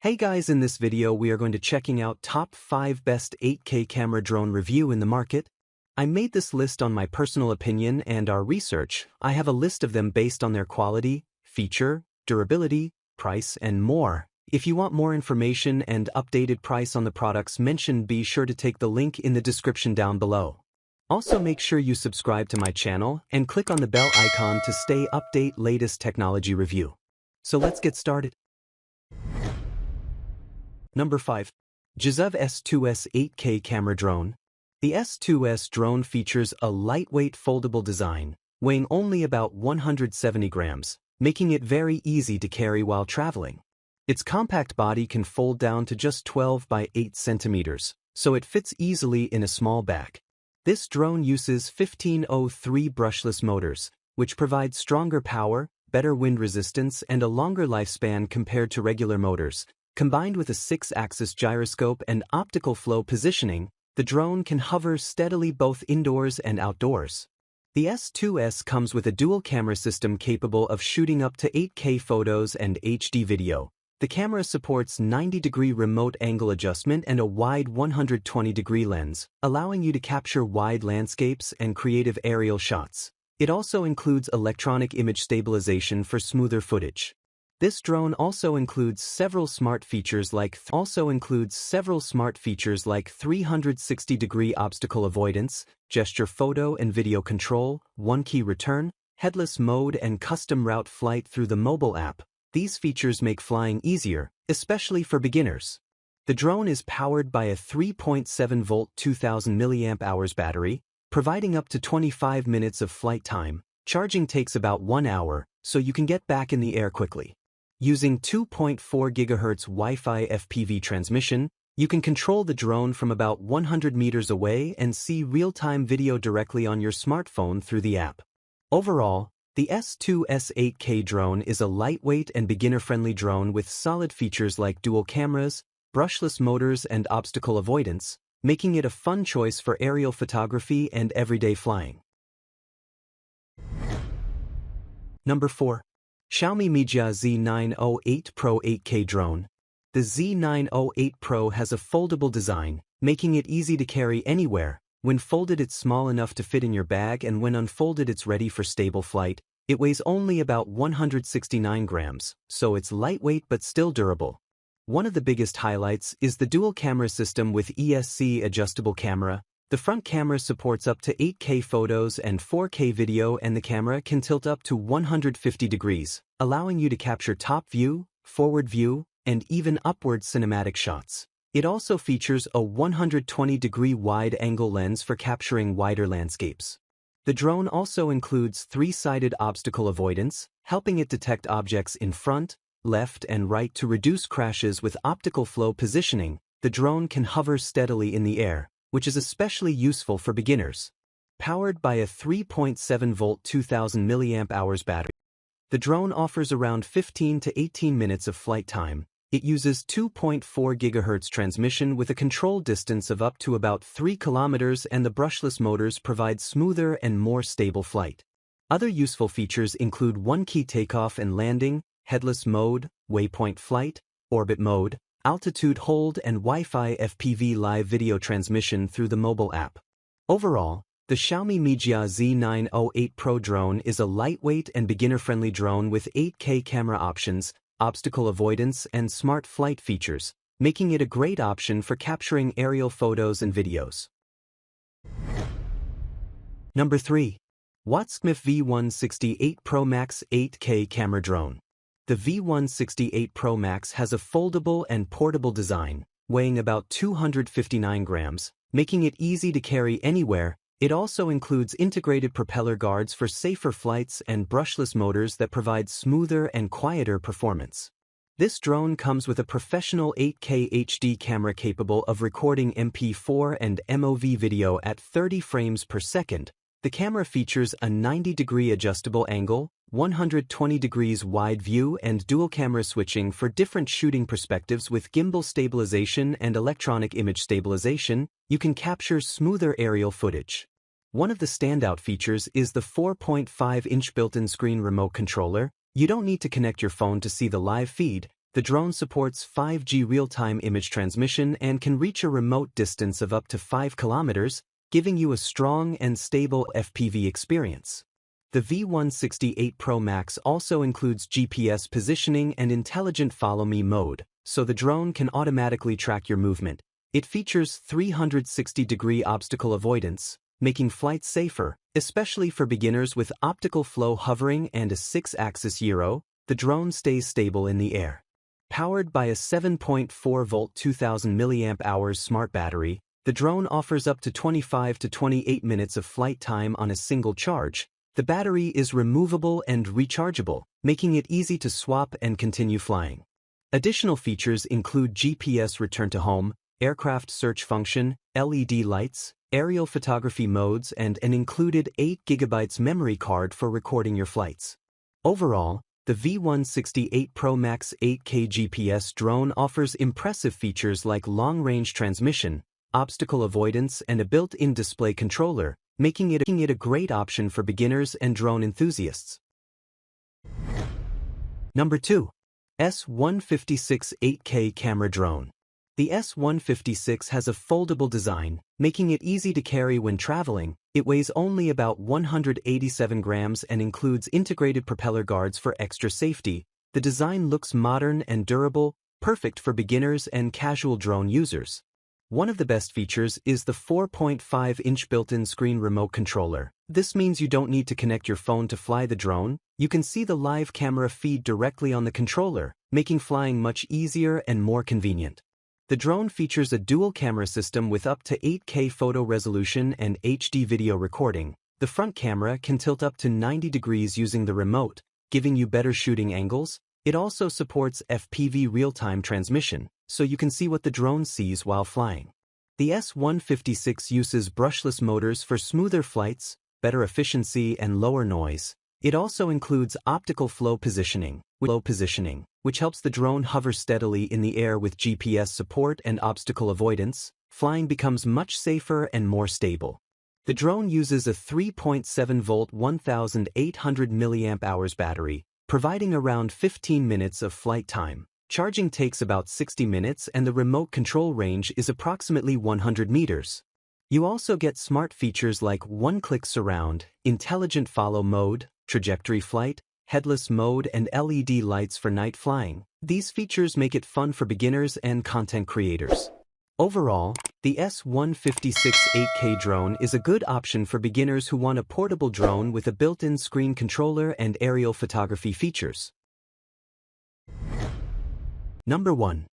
Hey guys, in this video we are going to checking out top 5 best 8K camera drone review in the market. I made this list on my personal opinion and our research. I have a list of them based on their quality, feature, durability, price, and more. If you want more information and updated price on the products mentioned, be sure to take the link in the description down below. Also make sure you subscribe to my channel and click on the bell icon to stay update latest technology review. So let's get started. Number 5. Mijia S2S 8K Camera Drone. The S2S drone features a lightweight foldable design, weighing only about 170 grams, making it very easy to carry while traveling. Its compact body can fold down to just 12 by 8 centimeters, so it fits easily in a small bag. This drone uses 1503 brushless motors, which provide stronger power, better wind resistance, and a longer lifespan compared to regular motors. Combined with a 6-axis gyroscope and optical flow positioning, the drone can hover steadily both indoors and outdoors. The S2S comes with a dual camera system capable of shooting up to 8K photos and HD video. The camera supports 90-degree remote angle adjustment and a wide 120-degree lens, allowing you to capture wide landscapes and creative aerial shots. It also includes electronic image stabilization for smoother footage. This drone also includes several smart features like 360-degree obstacle avoidance, gesture photo and video control, one-key return, headless mode, and custom route flight through the mobile app. These features make flying easier, especially for beginners. The drone is powered by a 3.7-volt 2000 mAh battery, providing up to 25 minutes of flight time. Charging takes about 1 hour, so you can get back in the air quickly. Using 2.4 GHz Wi-Fi FPV transmission, you can control the drone from about 100 meters away and see real-time video directly on your smartphone through the app. Overall, the S2S 8K drone is a lightweight and beginner-friendly drone with solid features like dual cameras, brushless motors, and obstacle avoidance, making it a fun choice for aerial photography and everyday flying. Number 4. Xiaomi Mijia Z908 Pro 8K Drone. The Z908 Pro has a foldable design, making it easy to carry anywhere. When folded, it's small enough to fit in your bag, and when unfolded, it's ready for stable flight. It weighs only about 169 grams, so it's lightweight but still durable. One of the biggest highlights is the dual camera system with ESC adjustable camera. The front camera supports up to 8K photos and 4K video, and the camera can tilt up to 150 degrees, allowing you to capture top view, forward view, and even upward cinematic shots. It also features a 120-degree wide-angle lens for capturing wider landscapes. The drone also includes 3-sided obstacle avoidance, helping it detect objects in front, left, and right to reduce crashes. With optical flow positioning, the drone can hover steadily in the air, which is especially useful for beginners. Powered by a 3.7-volt 2000 mAh battery, the drone offers around 15 to 18 minutes of flight time. It uses 2.4 GHz transmission with a control distance of up to about 3 kilometers, and the brushless motors provide smoother and more stable flight. Other useful features include one-key takeoff and landing, headless mode, waypoint flight, orbit mode, altitude hold, and Wi-Fi FPV live video transmission through the mobile app. Overall, the Xiaomi Mijia Z908 Pro drone is a lightweight and beginner-friendly drone with 8K camera options, obstacle avoidance, and smart flight features, making it a great option for capturing aerial photos and videos. Number 3. Aliexpress V168 Pro Max 8K Camera Drone. The V168 Pro Max has a foldable and portable design, weighing about 259 grams, making it easy to carry anywhere. It also includes integrated propeller guards for safer flights and brushless motors that provide smoother and quieter performance. This drone comes with a professional 8K HD camera capable of recording MP4 and MOV video at 30 frames per second. The camera features a 90-degree adjustable angle, 120 degrees wide view, and dual camera switching for different shooting perspectives. With gimbal stabilization and electronic image stabilization, you can capture smoother aerial footage. One of the standout features is the 4.5-inch built-in screen remote controller. You don't need to connect your phone to see the live feed. The drone supports 5G real-time image transmission and can reach a remote distance of up to 5 kilometers, giving you a strong and stable FPV experience. The V168 Pro Max also includes GPS positioning and intelligent follow me mode, so the drone can automatically track your movement. It features 360-degree obstacle avoidance, making flights safer, especially for beginners with optical flow hovering and a 6-axis gyro. The drone stays stable in the air. Powered by a 7.4-volt 2000 mAh smart battery, the drone offers up to 25 to 28 minutes of flight time on a single charge. The battery is removable and rechargeable, making it easy to swap and continue flying. Additional features include GPS return to home, aircraft search function, LED lights, aerial photography modes, and an included 8 GB memory card for recording your flights. Overall, the V168 Pro Max 8K GPS drone offers impressive features like long-range transmission, obstacle avoidance, and a built-in display controller, making it a great option for beginners and drone enthusiasts. Number 2. S156 8K Camera Drone. The S156 has a foldable design, making it easy to carry when traveling. It weighs only about 187 grams and includes integrated propeller guards for extra safety. The design looks modern and durable, perfect for beginners and casual drone users. One of the best features is the 4.5-inch built-in screen remote controller. This means you don't need to connect your phone to fly the drone. You can see the live camera feed directly on the controller, making flying much easier and more convenient. The drone features a dual camera system with up to 8K photo resolution and HD video recording. The front camera can tilt up to 90 degrees using the remote, giving you better shooting angles. It also supports FPV real-time transmission, so you can see what the drone sees while flying. The S156 uses brushless motors for smoother flights, better efficiency, and lower noise. It also includes optical flow positioning, which helps the drone hover steadily in the air with GPS support and obstacle avoidance. Flying becomes much safer and more stable. The drone uses a 3.7-volt 1800 mAh battery, providing around 15 minutes of flight time. Charging takes about 60 minutes and the remote control range is approximately 100 meters. You also get smart features like one-click surround, intelligent follow mode, trajectory flight, headless mode, and LED lights for night flying. These features make it fun for beginners and content creators. Overall, the S156 8K drone is a good option for beginners who want a portable drone with a built-in screen controller and aerial photography features. Number 1.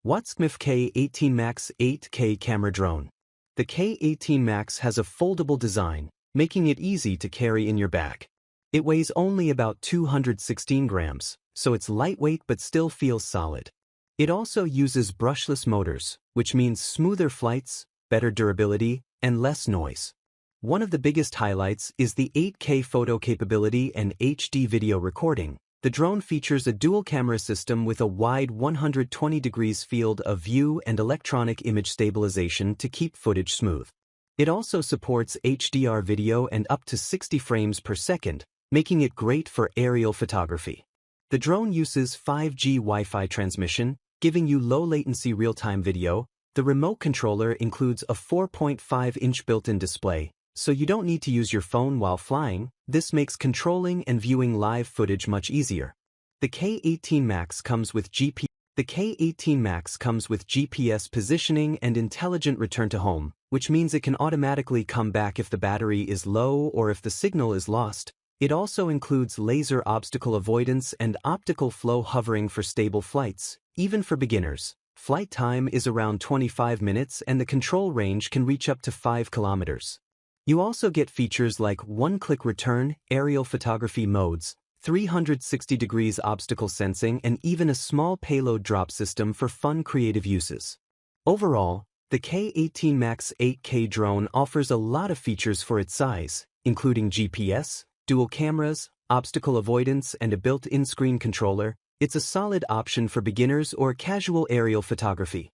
Watsmith K18 Max 8K Camera Drone. The K18 Max has a foldable design, making it easy to carry in your bag. It weighs only about 216 grams, so it's lightweight but still feels solid. It also uses brushless motors, which means smoother flights, better durability, and less noise. One of the biggest highlights is the 8K photo capability and HD video recording. The drone features a dual camera system with a wide 120 degrees field of view and electronic image stabilization to keep footage smooth. It also supports HDR video and up to 60 frames per second, making it great for aerial photography. The drone uses 5G Wi-Fi transmission, giving you low-latency real-time video. The remote controller includes a 4.5-inch built-in display, so you don't need to use your phone while flying. This makes controlling and viewing live footage much easier. The K18 Max comes with GPS positioning and intelligent return to home, which means it can automatically come back if the battery is low or if the signal is lost. It also includes laser obstacle avoidance and optical flow hovering for stable flights, even for beginners. Flight time is around 25 minutes and the control range can reach up to 5 kilometers. You also get features like one-click return, aerial photography modes, 360 degrees obstacle sensing, and even a small payload drop system for fun creative uses. Overall, the K18 Max 8K drone offers a lot of features for its size, including GPS, dual cameras, obstacle avoidance, and a built-in screen controller. It's a solid option for beginners or casual aerial photography.